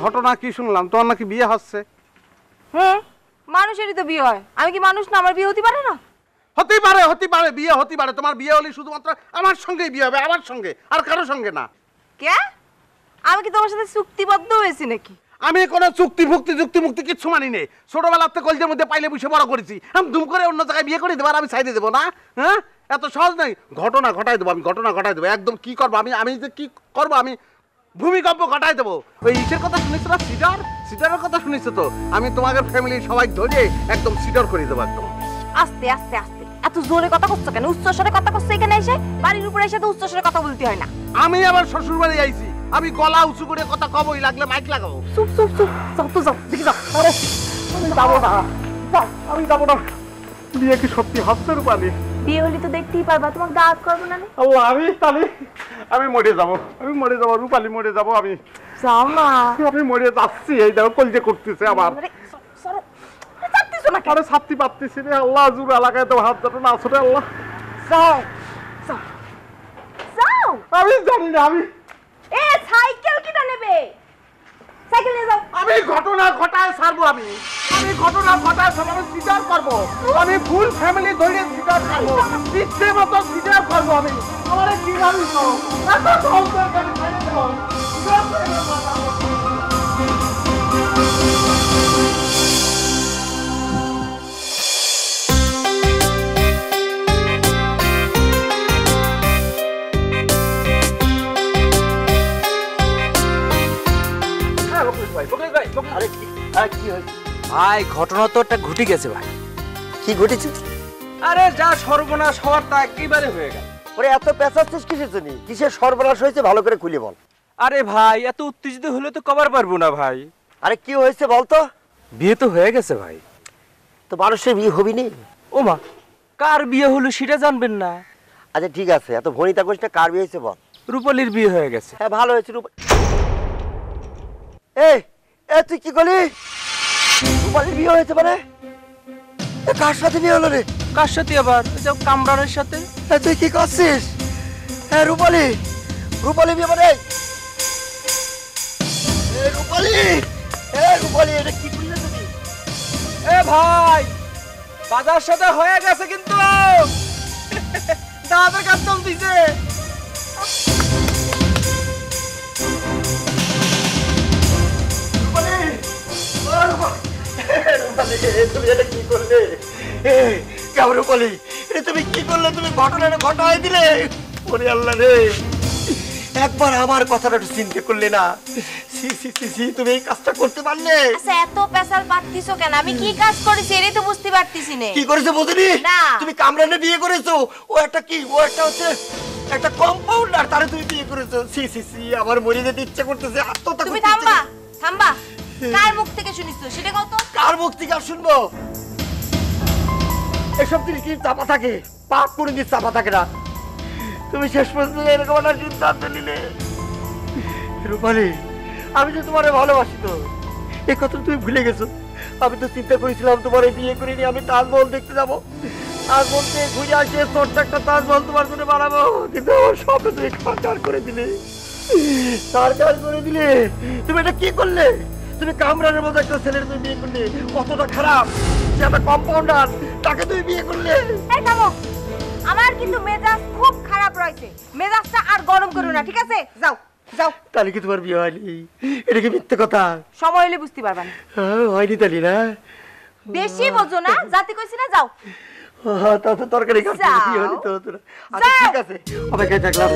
ঘটনা কি শুনলাম, তোমার নাকি বিয়ে হচ্ছে? হ্যাঁ, মানুষেরই তো বিয়ে হয়, আমি কি মানুষ না? আমার বিয়ে হতে পারে না? হতেই পারে, বিয়ে হতে পারে। তোমার বিয়ে হলে শুধুমাত্র আমার সঙ্গেই বিয়ে হবে, আমার সঙ্গে, আর কারোর সঙ্গে না। কে? আমি কি তোমার সাথে চুক্তিবদ্ধ হয়েছি নাকি? আমি কোনো চুক্তি মুক্তি কিচ্ছু মানি নেই। ছোটবেলার থেকে কলেজের মধ্যে পাইলে বসে বড় করেছি। আমি দুম করে অন্য জায়গায় বিয়ে করে দেবো আর আমি সাইডে দেবো না? হ্যাঁ, এত সহজ নয়। ঘটনা ঘটাই দেবো আমি, ঘটনা ঘটাই দেবো। একদম কি করবো আমি যে কি করবো, আমি ভূমিকম্প ঘটাই দেবো। ওই ইসের কথা শুনেছো না, সিডারের কথা শুনেছো তো? আমি তোমাদের ফ্যামিলির সবাই ধরে একদম সিডার করে দেবো একদম। আস্তে আস্তে আস্তে, এত জোরে কথা করছো কেন? উচ্চ স্বরে কথা করছো এখানে এসে? বাড়ির উপরে এসে তো উচ্চ স্বরে কথা বলতে হয় না। আমি আবার শ্বশুর বাড়ি আইছি, আমি গলা উঁচু করে কথা কবই, লাগলে মাইক লাগাবো। চুপ চুপ চুপ, যাও তো যাও, দেখি যাও। আরে আমি যাবো না, আমি যাবো না। বিয়ে কি সত্যি হচ্ছে রূপালী? বিয়ে হলে তো দেখতেই পারবা, তোমাকে দাওয়াত করবো না? আল্লাহ, আমি মরে যাবো রূপালী, মরে যাবো আমি। যাও না। আমি মরে যাচ্ছি, এই দেখো কলজে করতেছে আমার। আরে ছাত্তি পাচ্ছি রে আল্লাহ, জুড়ে এলাকায় তো হাত ধরো না আসলে আল্লাহ। যাও যাও যাও। আমি জানি না, আমি সাইকেল কিনা নেবে? সাইকেল নিয়ে যাও। আমি ঘটনা ঘটায় ছাড়বো, আমি ঘটনা ঘটায় ছাড়বো, আমি স্বীকার করবো। আমি ফুল ফ্যামিলি ধরে স্বীকার করবো, ইচ্ছে মতো স্বীকার করবো। আমি আমার কি জানি ভাই ঘটনা তো একটা ঘটে গেছে ভাই। কি ঘটেছে? আরে যা সর্বনাশ হওয়ার তা একেবারে হয়ে গেল। ওরে এত পেঁচাচ্ছিস কিসের জন্য? কিসের সর্বনাশ হয়েছে ভালো করে খুলে বল। আরে ভাই এত উত্তেজিত হলে তো কবার পারবো না ভাই। আরে কি হয়েছে বলতো? বিয়ে তো হয়ে গেছে ভাই। তো মানুষের বিয়ে হবি নি? ও মা, কার বিয়ে হলো সেটা জানবেন না? আচ্ছা ঠিক আছে, এত ভনিতা করিস না, কার বিয়ে হয়েছে বল। রূপালীর বিয়ে হয়ে গেছে। হ্যাঁ ভালো হয়েছে। এই এ তুই কি করলি? রূপালীর বিয়ে হয়েছে মানে? কার সাথে বিয়ে হলো রে? কার সাথে আবার? কামরানের সাথে। তুই কি করছিস? হ্যাঁ রূপালী বিয়ে মানে? রূপালী এটা কি করলে তুমি? এ ভাই, বাজার সাথে হয়ে গেছে কিন্তু দাদার কাছে চলতেছে। তুমি এটা কি করলে? রূপালী তুমি কি করলে? তুমি ঘটনাটা ঘটায় দিলে। ওরে আল্লাহ রে, একবার আমার কথাটা একটু চিন্তা করলে না? তুমি এই কাজটা করতে পারলে? আচ্ছা এত পেশাল পাচ্ছিস কেন? আমি কি কাজ করেছি এটাই তো বুঝতে পারতেছি না। কি করেছো বুঝলি? না। তুমি কামরানে বিয়ে করেছো। ও একটা কি? ও একটা হচ্ছে একটা কম্পাউন্ডার, তারে তুমি বিয়ে করেছো। আমার মরে যেতে ইচ্ছা করতেছে। আত্মহত্যা তুমি করতে ইচ্ছে থামবা। কার মুখ থেকে শুনিস তো সেটা কত? কার মুখ থেকে আর শুনবো? এসব জিনিস কি চাপা থাকে? পাপ করে দিয়ে চাপা থাকে না। তুমি শেষ পর্যন্ত এরকম একটা সিদ্ধান্ত নিলে। রূপালী, আমি তো তোমারে ভালোবাসি, তো এই কথা তুমি ভুলে গেছো? আমি তো চিন্তা করেছিলাম তোমার বিয়ে করে নিয়ে আমি তাজমহল দেখতে যাবো, তাজমহল থেকে ঘুরে আসে ছোট্ট একটা তাজমহল তোমার জন্য বানাবো। কিন্তু আমার স্বপ্ন তুমি সাকার করে দিলে। তুমি এটা কি করলে? তুমি কামরানের মতো একটা ছেলের তুমি বিয়ে করলে, কতটা খারাপ! সে একটা কম্পাউন্ডার, তাকে তুমি বিয়ে করলে। এই থামো, আমার কিন্তু মেজাজ খুব খারাপ রয়েছে। মেজাজটা আর গরম করো না, ঠিক আছে? যাও যাও। তাহলে কি তোমার বিয়ে হয়নি? এটা কি মিথ্যে কথা? সময় হলে বুঝতে পারবা না। হয়নি তাহলে না? বেশি বোঝো না, জাতি কইছি না। যাও। তা তো তরকারি খাচ্ছি, বিয়ে হয়নি তো। আচ্ছা ঠিক আছে, অপেক্ষায় থাকলাম।